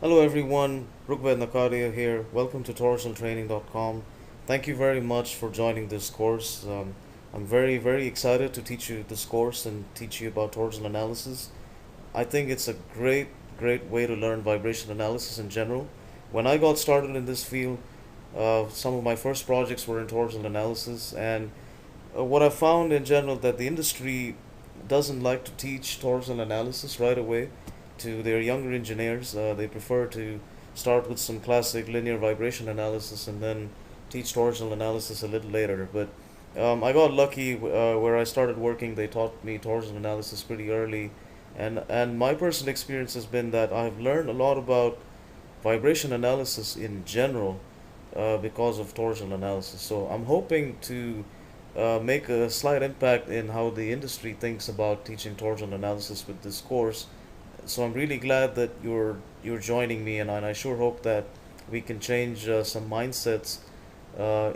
Hello everyone, Rukbed Nakaria here. Welcome to torsionaltraining.com. Thank you very much for joining this course. I'm very excited to teach you this course and teach you about torsional analysis. I think it's a great way to learn vibration analysis in general. When I got started in this field, some of my first projects were in torsional analysis, and what I found in general that the industry doesn't like to teach torsional analysis right away to their younger engineers. They prefer to start with some classic linear vibration analysis and then teach torsional analysis a little later. But I got lucky where I started working. They taught me torsional analysis pretty early, and my personal experience has been that I've learned a lot about vibration analysis in general because of torsional analysis. So I'm hoping to make a slight impact in how the industry thinks about teaching torsional analysis with this course. So I'm really glad that you're joining me, and I sure hope that we can change some mindsets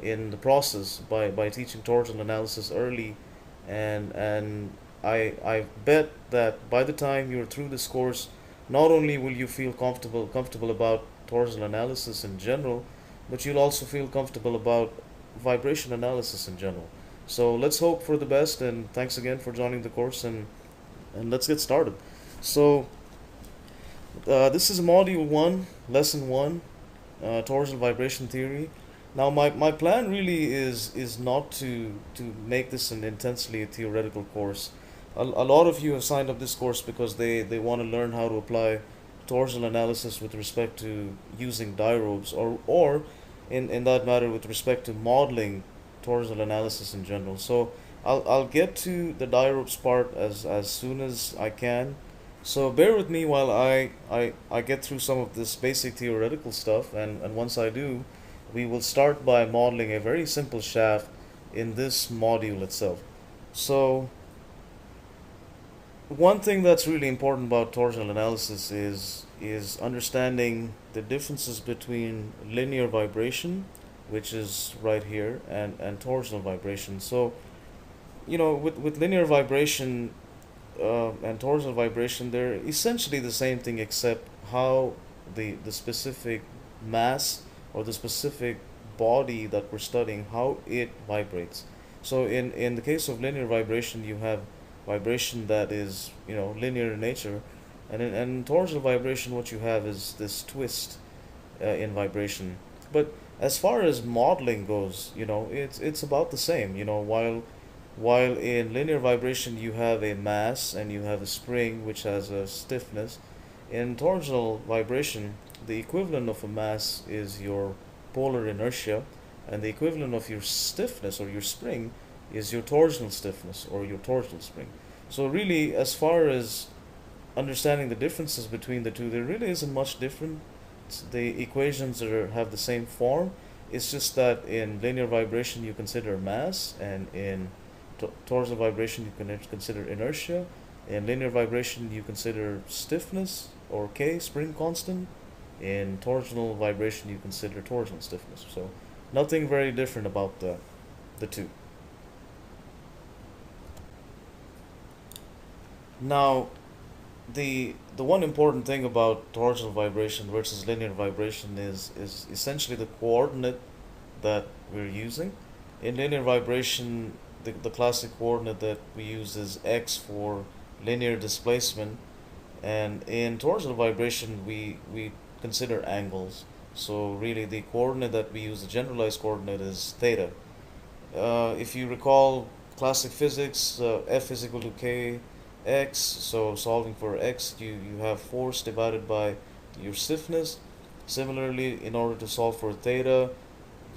in the process by teaching torsional analysis early, and I bet that by the time you're through this course, not only will you feel comfortable about torsional analysis in general, but you'll also feel comfortable about vibration analysis in general. So let's hope for the best, and thanks again for joining the course, and let's get started. So this is module 1, lesson 1, torsional vibration theory. Now my plan really is not to make this an intensely theoretical course. A lot of you have signed up this course because they want to learn how to apply torsional analysis with respect to using Dyrobes, or in that matter with respect to modeling torsional analysis in general. So I'll get to the Dyrobes part as soon as I can. So bear with me while I get through some of this basic theoretical stuff, and once I do, we will start by modeling a very simple shaft in this module itself. So one thing that's really important about torsional analysis is understanding the differences between linear vibration, which is right here, and torsional vibration. So with linear vibration and torsional vibration, they're essentially the same thing, except how the specific mass or the specific body that we're studying, how it vibrates. So in the case of linear vibration, you have vibration that is linear in nature, and in torsional vibration, what you have is this twist in vibration. But as far as modeling goes, it's about the same. While in linear vibration you have a mass and you have a spring which has a stiffness, in torsional vibration the equivalent of a mass is your polar inertia, and the equivalent of your stiffness or your spring is your torsional stiffness or your torsional spring. So really, as far as understanding the differences between the two, there really isn't much different. The equations have the same form. It's just that in linear vibration you consider mass, and in torsional vibration you can consider inertia. In linear vibration you consider stiffness, or K, spring constant. In torsional vibration you consider torsional stiffness. So nothing very different about the two. Now, the one important thing about torsional vibration versus linear vibration is essentially the coordinate that we're using. In linear vibration, the classic coordinate that we use is x for linear displacement, and in torsional vibration we consider angles. So really the coordinate that we use, the generalized coordinate, is theta. If you recall classic physics, F is equal to k x, so solving for x, you have force divided by your stiffness. Similarly, in order to solve for theta,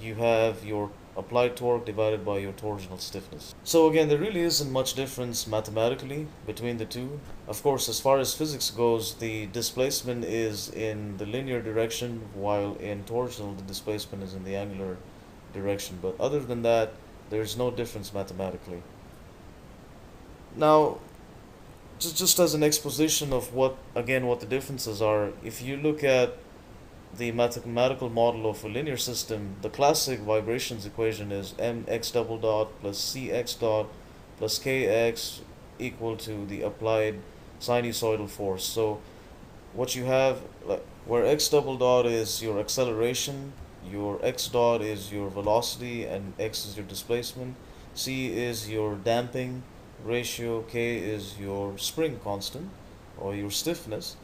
you have your applied torque divided by your torsional stiffness. So again, there really isn't much difference mathematically between the two. Of course, as far as physics goes, the displacement is in the linear direction, while in torsional the displacement is in the angular direction. But other than that, there's no difference mathematically. Now, just as an exposition of what the differences are, if you look at the mathematical model of a linear system, the classic vibrations equation is mx double dot plus cx dot plus kx equal to the applied sinusoidal force. So what you have, like where x double dot is your acceleration, your x dot is your velocity, and x is your displacement, c is your damping ratio, k is your spring constant or your stiffness.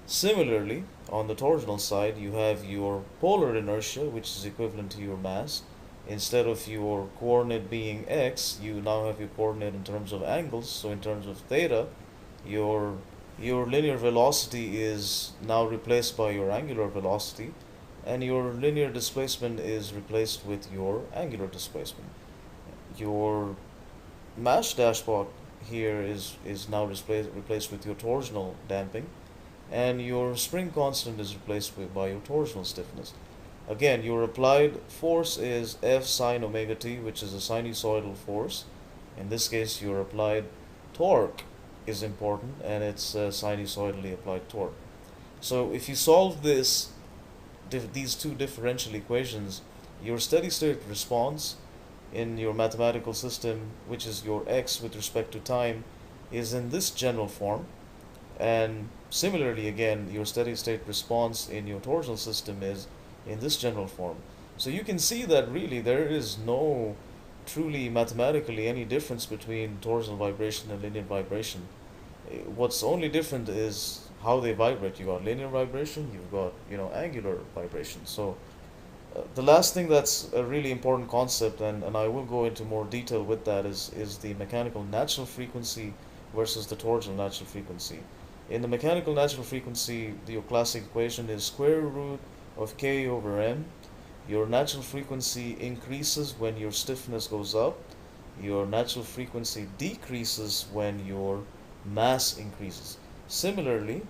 Similarly, on the torsional side, you have your polar inertia, which is equivalent to your mass. Instead of your coordinate being x, you now have your coordinate in terms of angles. So in terms of theta, your your linear velocity is now replaced by your angular velocity, and your linear displacement is replaced with your angular displacement. Your mass dashpot here is now replaced with your torsional damping, and your spring constant is replaced by your torsional stiffness. Again, your applied force is F sine omega t, which is a sinusoidal force. In this case, your applied torque is important, and it's sinusoidally applied torque. So if you solve these two differential equations, your steady state response in your mathematical system, which is your x with respect to time, is in this general form. And similarly, again, your steady state response in your torsional system is in this general form. So you can see that really there is no truly mathematically any difference between torsional vibration and linear vibration. What's only different is how they vibrate. You got linear vibration, you've got angular vibration. So the last thing that's a really important concept, and I will go into more detail with that, is the mechanical natural frequency versus the torsional natural frequency. In the mechanical natural frequency, your classic equation is square root of k over m. Your natural frequency increases when your stiffness goes up. Your natural frequency decreases when your mass increases. Similarly,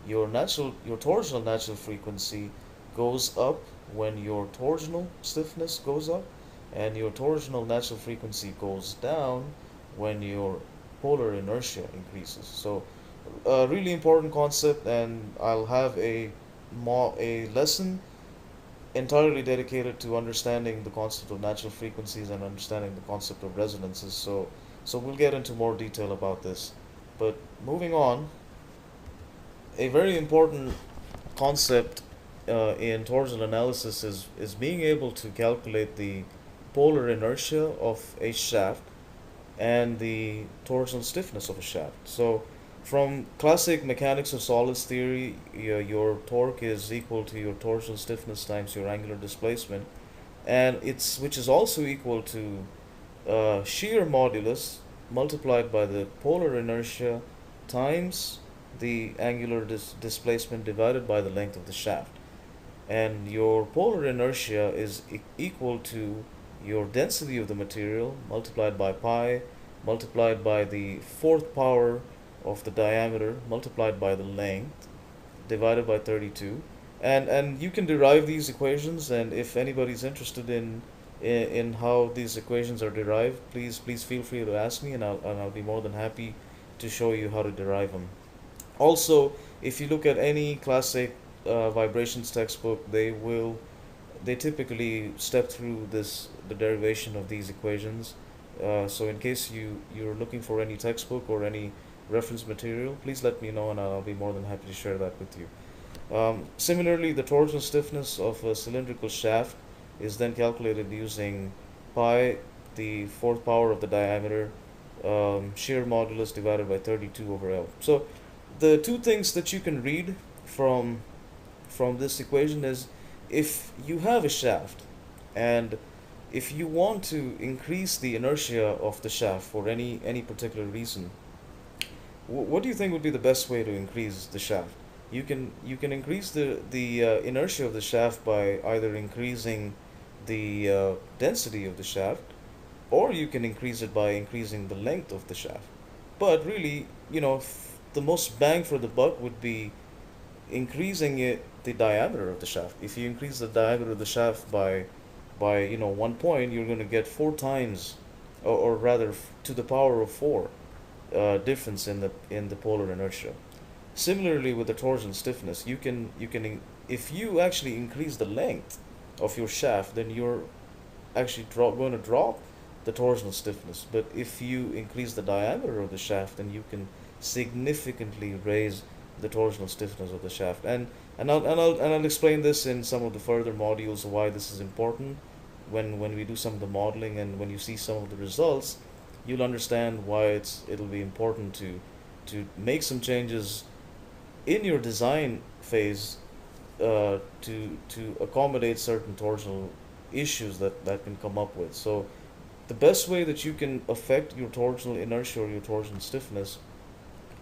your torsional natural frequency goes up when your torsional stiffness goes up, and your torsional natural frequency goes down when your polar inertia increases. So a really important concept, and I'll have a lesson entirely dedicated to understanding the concept of natural frequencies and understanding the concept of resonances. So we'll get into more detail about this. But moving on, a very important concept in torsional analysis is being able to calculate the polar inertia of a shaft and the torsional stiffness of a shaft. So from classic mechanics of solids theory, your torque is equal to your torsional stiffness times your angular displacement, and it's which is also equal to shear modulus multiplied by the polar inertia times the angular displacement divided by the length of the shaft. And your polar inertia is equal to your density of the material multiplied by pi multiplied by the fourth power of the diameter multiplied by the length divided by 32. And you can derive these equations, and if anybody's interested in how these equations are derived, please feel free to ask me, and I'll be more than happy to show you how to derive them. Also, if you look at any classic vibrations textbook, they typically step through the derivation of these equations. So in case you're looking for any textbook or any reference material, please let me know, and I'll be more than happy to share that with you. Similarly, the torsional stiffness of a cylindrical shaft is then calculated using pi, the fourth power of the diameter, shear modulus divided by 32 over L. So the two things that you can read from this equation is, if you have a shaft and if you want to increase the inertia of the shaft for any particular reason, what do you think would be the best way to increase the shaft? You can increase the inertia of the shaft by either increasing the density of the shaft, or you can increase it by increasing the length of the shaft. But really, the most bang for the buck would be increasing the diameter of the shaft. If you increase the diameter of the shaft by 1 point, you're going to get 4 times, or rather to the power of 4 difference in the polar inertia. Similarly, with the torsion stiffness, if you actually increase the length of your shaft, then you're actually going to drop the torsional stiffness. But if you increase the diameter of the shaft, then you can significantly raise the torsional stiffness of the shaft. And I'll explain this in some of the further modules why this is important. When we do some of the modeling and when you see some of the results, you'll understand why it'll be important to make some changes in your design phase, to accommodate certain torsional issues that can come up with. So the best way that you can affect your torsional inertia or your torsional stiffness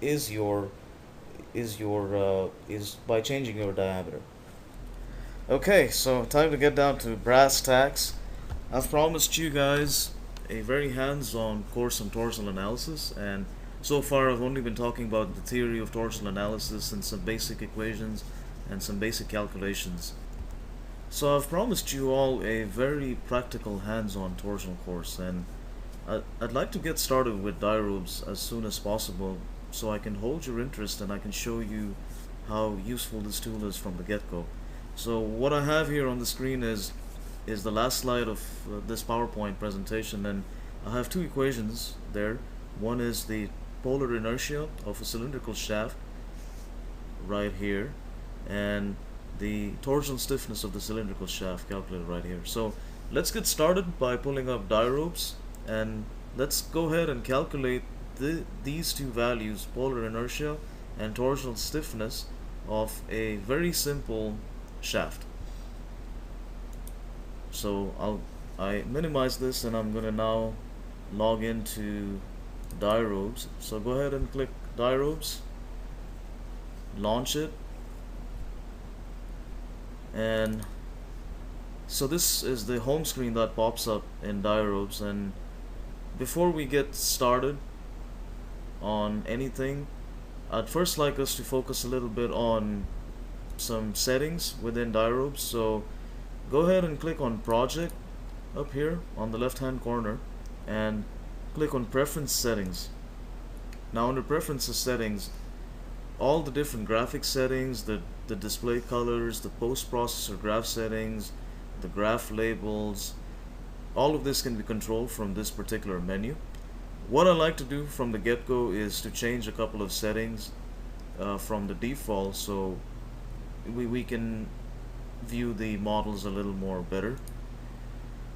is is by changing your diameter. Okay, so time to get down to brass tacks. I've promised you guys a very hands-on course on torsional analysis, and so far I've only been talking about the theory of torsional analysis and some basic equations and some basic calculations. So I've promised you all a very practical hands-on torsional course, and I'd like to get started with Dyrobes as soon as possible so I can hold your interest and I can show you how useful this tool is from the get-go. So what I have here on the screen is the last slide of this PowerPoint presentation, and I have two equations there. One is the polar inertia of a cylindrical shaft right here, and the torsional stiffness of the cylindrical shaft calculated right here. So let's get started by pulling up Dyrobes, and let's go ahead and calculate these two values, polar inertia and torsional stiffness, of a very simple shaft. So I minimize this and I'm gonna now log into Dyrobes. So go ahead and click Dyrobes, launch it, and so this is the home screen that pops up in Dyrobes. And before we get started on anything, I'd first like us to focus a little bit on some settings within Dyrobes. So go ahead and click on Project up here on the left hand corner and click on Preference Settings. Now under Preferences Settings, all the different graphic settings, the display colors, the post-processor graph settings, the graph labels, all of this can be controlled from this particular menu. What I like to do from the get-go is to change a couple of settings from the default so we can view the models a little more better.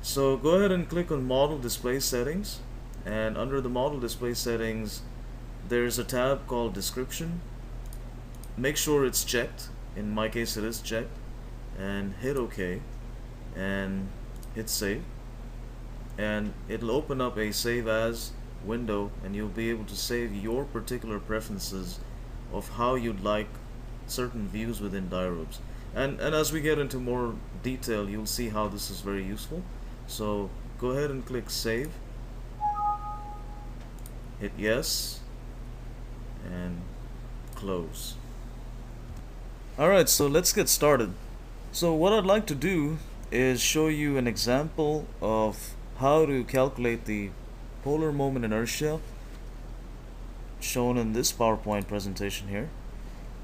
So go ahead and click on Model Display Settings, and under the Model Display Settings there's a tab called Description. Make sure it's checked. In my case it is checked, and hit OK and hit Save, and it'll open up a Save As window, and you'll be able to save your particular preferences of how you'd like certain views within Dyrobes. And as we get into more detail, you'll see how this is very useful. So go ahead and click Save, hit Yes, and Close. Alright, so let's get started. So what I'd like to do is show you an example of how to calculate the polar moment inertia shown in this PowerPoint presentation here,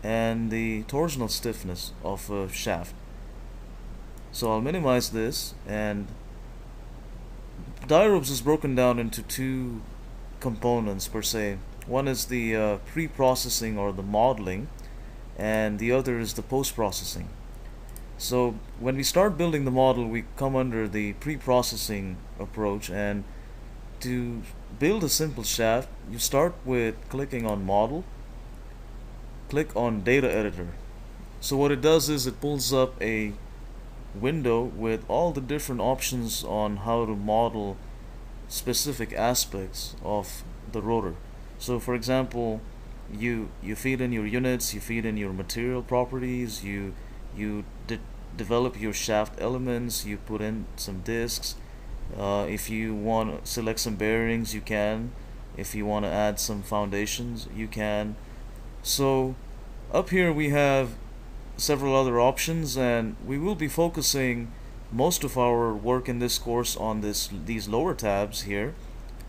and the torsional stiffness of a shaft. So I'll minimize this, and Dyrobes is broken down into two components per se. One is the pre-processing or the modeling, and the other is the post-processing. So when we start building the model, we come under the pre-processing approach, and to build a simple shaft, you start with clicking on Model, click on Data Editor. So what it does is it pulls up a window with all the different options on how to model specific aspects of the rotor. So for example, you feed in your units, you feed in your material properties, you develop your shaft elements, you put in some discs. If you want to select some bearings, you can. If you want to add some foundations, you can. So up here we have several other options, and we will be focusing most of our work in this course on these lower tabs here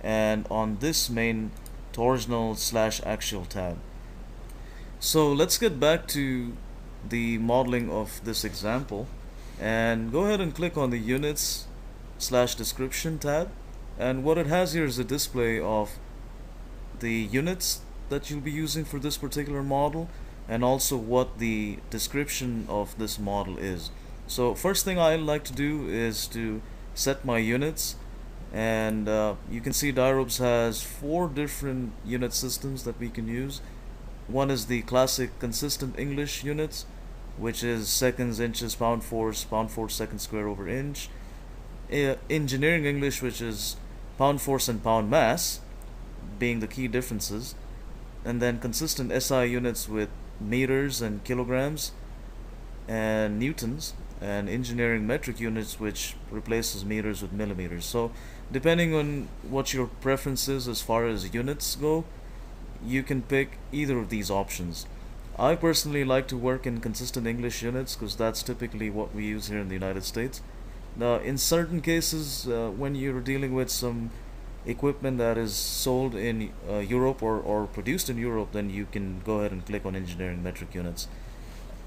and on this main torsional / axial tab. So let's get back to the modeling of this example, and go ahead and click on the units / description tab, and what it has here is a display of the units that you'll be using for this particular model, and also what the description of this model is. So first thing I like to do is to set my units, and you can see Dyrobes has 4 different unit systems that we can use. One is the classic consistent English units, which is seconds, inches, pound force second square over inch. Engineering English, which is pound force and pound mass being the key differences, and then consistent SI units with meters and kilograms and newtons, and engineering metric units, which replaces meters with millimeters. So depending on what your preference is as far as units go, you can pick either of these options. I personally like to work in consistent English units because that's typically what we use here in the United States. Now, in certain cases, when you're dealing with some equipment that is sold in Europe, or produced in Europe, then you can go ahead and click on engineering metric units.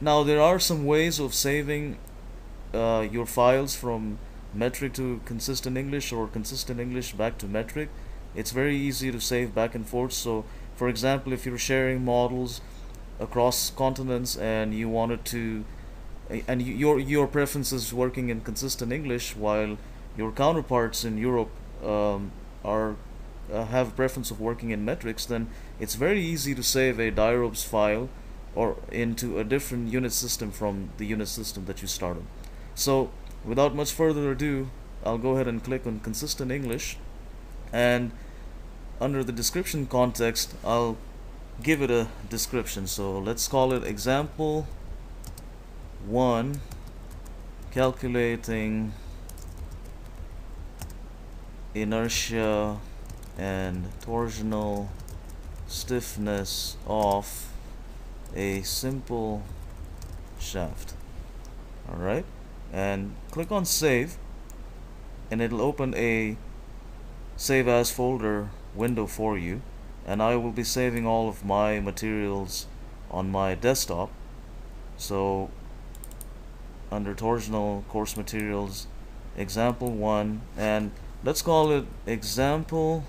Now, there are some ways of saving your files from metric to consistent English, or consistent English back to metric. It's very easy to save back and forth. So, for example, if you're sharing models across continents and you wanted to, and your preference is working in consistent English, while your counterparts in Europe are have preference of working in metrics, then it's very easy to save a Dyrobes file or into a different unit system from the unit system that you started. So without much further ado, I'll go ahead and click on consistent English, and under the description context, I'll give it a description. So let's call it example 1, calculating inertia and torsional stiffness of a simple shaft. Alright, and click on save, and it'll open a save as folder window for you, and I will be saving all of my materials on my desktop. So under torsional course materials, example 1, and let's call it example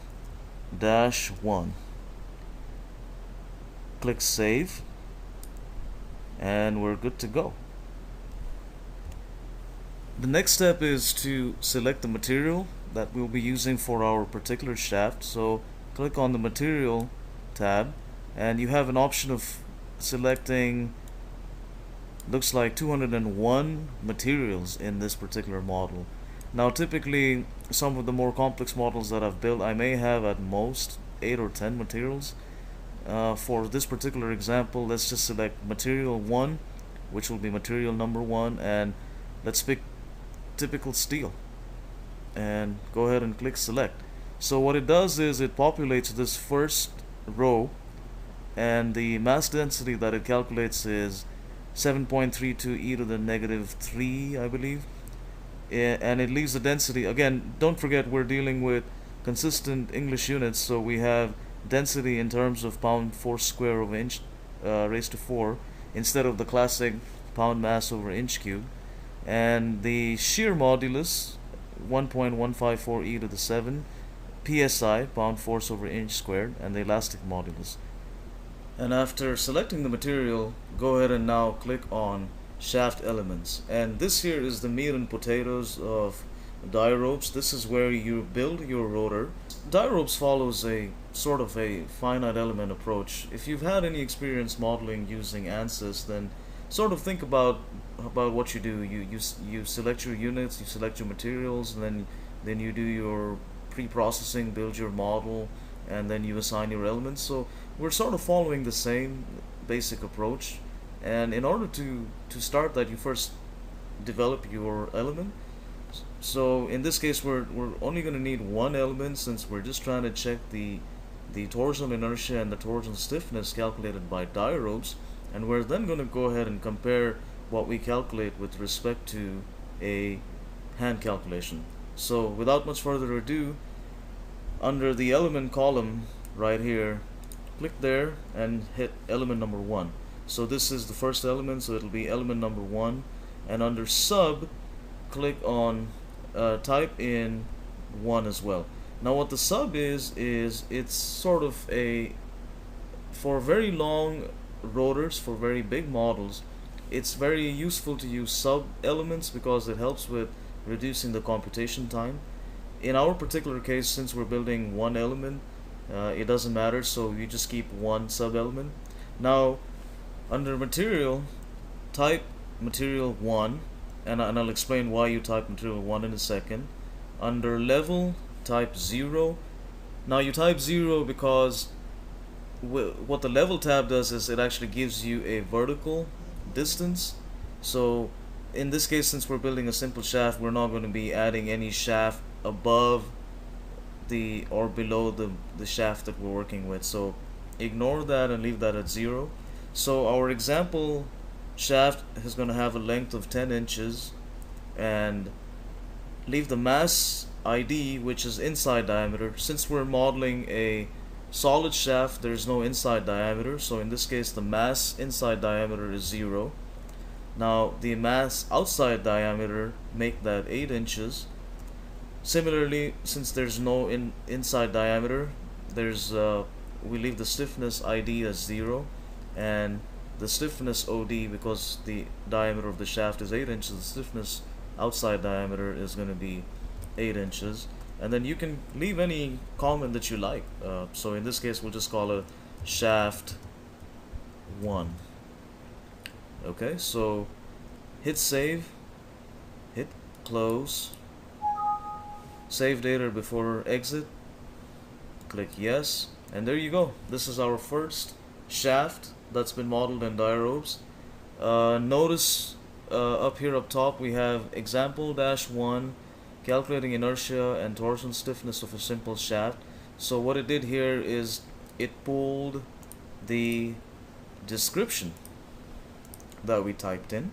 dash 1. Click save, and we're good to go. The next step is to select the material that we'll be using for our particular shaft. So click on the material tab, and you have an option of selecting, looks like 201 materials in this particular model. Now typically some of the more complex models that I've built, I may have at most 8 or 10 materials. For this particular example, let's just select material 1, which will be material number 1, and let's pick typical steel and go ahead and click select. So what it does is it populates this first row, and the mass density that it calculates is 7.32 e to the negative 3, I believe, and it leaves the density. Again, don't forget we're dealing with consistent English units, so we have density in terms of pound force square over inch raised to 4 instead of the classic pound mass over inch cube, and the shear modulus 1.154 e to the 7 psi, pound force over inch squared, and the elastic modulus. And after selecting the material, go ahead and now click on shaft elements, and this here is the meat and potatoes of Dyrobes. This is where you build your rotor. Dyrobes follows a sort of a finite element approach. If you've had any experience modeling using ANSYS, then sort of think about what you do. You select your units, you select your materials, and then you do your pre-processing, build your model, and then you assign your elements. So we're sort of following the same basic approach, and in order to start that, you first develop your element. So in this case, we're only going to need one element, since we're just trying to check the torsional inertia and the torsional stiffness calculated by Dyrobes, and we're then going to go ahead and compare what we calculate with respect to a hand calculation. So without much further ado, under the element column right here, click there and hit element number 1. So this is the first element, so it'll be element number 1, and under sub, click on type in 1 as well. Now what the sub is it's sort of a, for very long rotors for very big models, it's very useful to use sub elements because it helps with reducing the computation time. In our particular case, since we're building one element, it doesn't matter, so you just keep one sub element. Now, under material, type material 1, and I'll explain why you type material 1 in a second. Under level, type 0. Now you type 0 because what the level tab does is it actually gives you a vertical distance. So in this case, since we're building a simple shaft, we're not going to be adding any shaft above the or below the shaft that we're working with. So ignore that and leave that at 0. So our example shaft is going to have a length of 10 inches, and leave the mass ID, which is inside diameter. Since we're modeling a solid shaft, there's no inside diameter, so in this case the mass inside diameter is 0. Now the mass outside diameter, make that 8 inches. Similarly, since there's no inside diameter, there's we leave the stiffness ID as 0, and the stiffness OD, because the diameter of the shaft is 8 inches, the stiffness outside diameter is going to be 8 inches. And then you can leave any comment that you like. So in this case, we'll just call it shaft 1. Okay, so hit save, hit close, save data before exit, click yes, and there you go. This is our first shaft that's been modeled in Dyrobes. Notice up here up top we have example-1, calculating inertia and torsion stiffness of a simple shaft. So what it did here is it pulled the description that we typed in.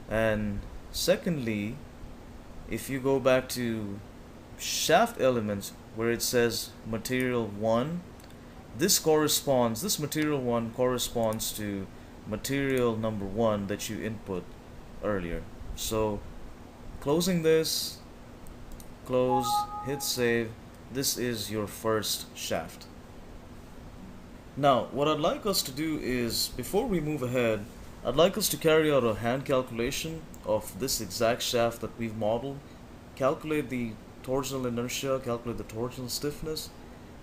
And secondly, if you go back to shaft elements where it says material 1, this material 1 corresponds to material number 1 that you input earlier. So closing this, close, hit save, this is your first shaft. Now what I'd like us to do is, before we move ahead, I'd like us to carry out a hand calculation of this exact shaft that we've modeled, calculate the torsional inertia, calculate the torsional stiffness.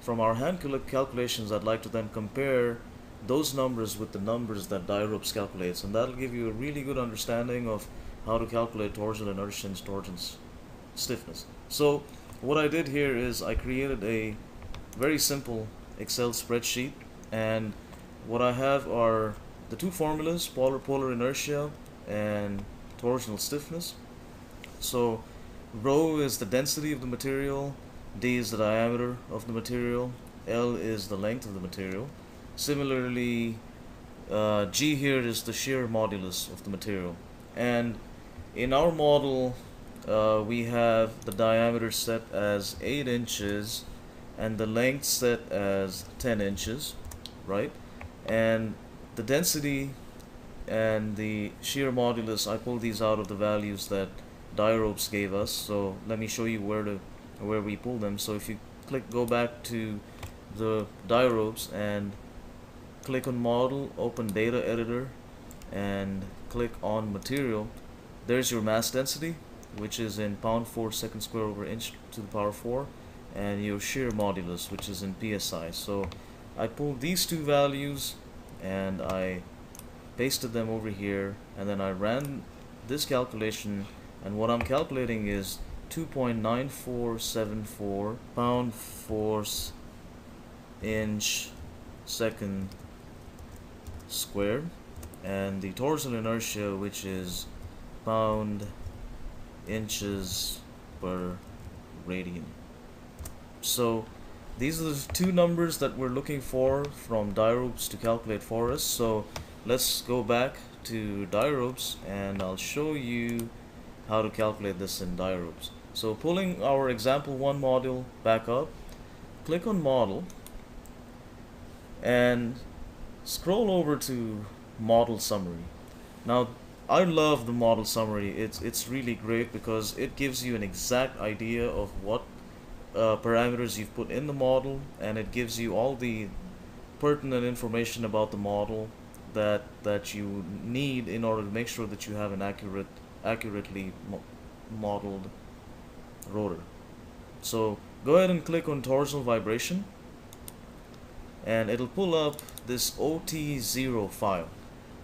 From our hand calculations, I'd like to then compare those numbers with the numbers that Dyrobes calculates, and that'll give you a really good understanding of how to calculate torsional inertia and torsion stiffness. So what I did here is I created a very simple Excel spreadsheet, and what I have are the two formulas, polar inertia and torsional stiffness. So rho is the density of the material, d is the diameter of the material, L is the length of the material. Similarly, G here is the shear modulus of the material. And in our model, we have the diameter set as 8 inches and the length set as 10 inches, right? And the density and the shear modulus, I pulled these out of the values that Dyrobes gave us. So let me show you where we pull them. So if you go back to the Dyrobes and click on model, open data editor, and click on material, there's your mass density, which is in pound/second square over inch to the power 4, and your shear modulus, which is in psi. So I pulled these two values and I pasted them over here, and then I ran this calculation, and what I'm calculating is 2.9474 pound force inch second squared, and the torsional inertia, which is pound inches per radian. So these are the two numbers that we're looking for from Dyrobes to calculate for us. So let's go back to Dyrobes and I'll show you how to calculate this in Dyrobes. So pulling our example 1 module back up, click on model and scroll over to model summary. Now I love the model summary. It's really great because it gives you an exact idea of what parameters you've put in the model, and it gives you all the pertinent information about the model that you need in order to make sure that you have an accurately modeled rotor. So go ahead and click on torsional vibration, and it'll pull up this OT0 file.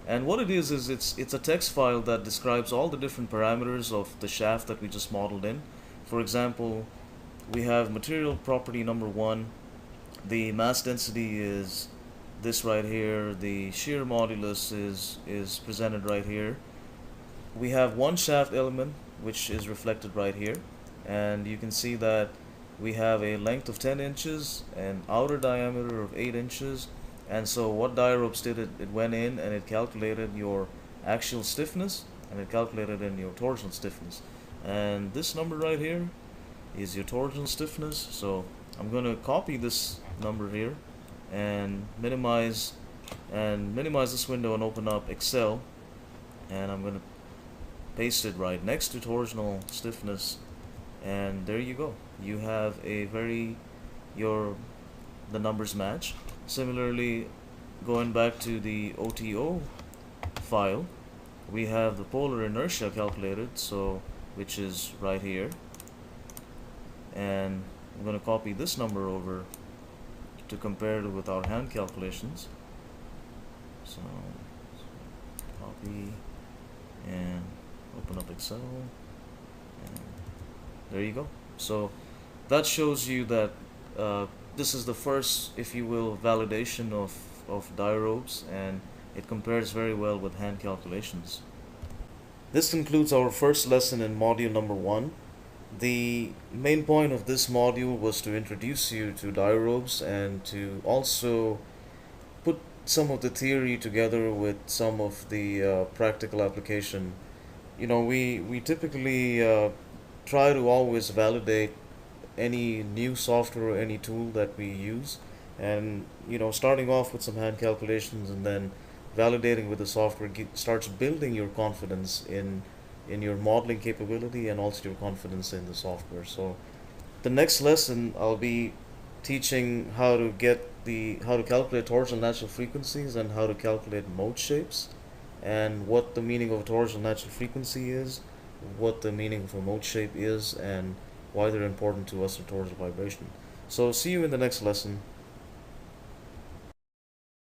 And what it is it's a text file that describes all the different parameters of the shaft that we just modeled in. For example, we have material property number 1. The mass density is this right here. The shear modulus is presented right here. We have one shaft element which is reflected right here, and you can see that we have a length of 10 inches, an outer diameter of 8 inches. And so what Dyrobes did, it went in and it calculated your axial stiffness, and it calculated in your torsional stiffness. And this number right here is your torsional stiffness. So I'm going to copy this number here and minimize this window and open up Excel, and I'm going to paste it right next to torsional stiffness, and there you go. You have a the numbers match. Similarly, going back to the OTO file, we have the polar inertia calculated, so which is right here, and I'm going to copy this number over to compare it with our hand calculations. So copy and open up Excel, and there you go. So that shows you that this is the first, if you will, validation of Dyrobes, and it compares very well with hand calculations. This concludes our first lesson in module number 1. The main point of this module was to introduce you to Dyrobes and to also put some of the theory together with some of the practical application. You know, we typically try to always validate any new software or any tool that we use, and you know, starting off with some hand calculations and then validating with the software starts building your confidence in your modeling capability and also your confidence in the software. So the next lesson I'll be teaching how to calculate torsional natural frequencies and how to calculate mode shapes, and what the meaning of a torsional natural frequency is, what the meaning of a mode shape is, and why they're important to us in torsional vibration. So see you in the next lesson.